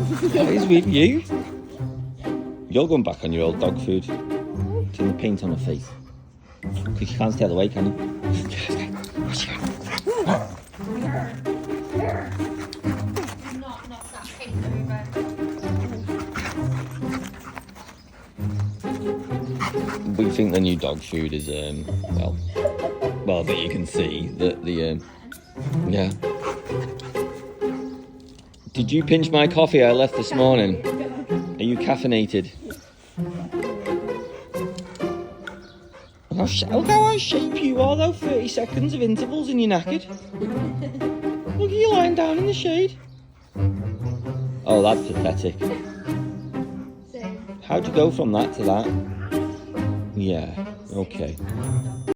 What is with you? You're going back on your old dog food. It's in the paint on her face. Because you can't stay out of the way, can you? Not that paint over. We think the new dog food is well that you can see that the yeah. Did you pinch my coffee I left this morning? Are you caffeinated? Look how out of shape you are though, 30 seconds of intervals and you're knackered. Look at you lying down in the shade. Oh, that's pathetic. How'd you go from that to that? Yeah, okay.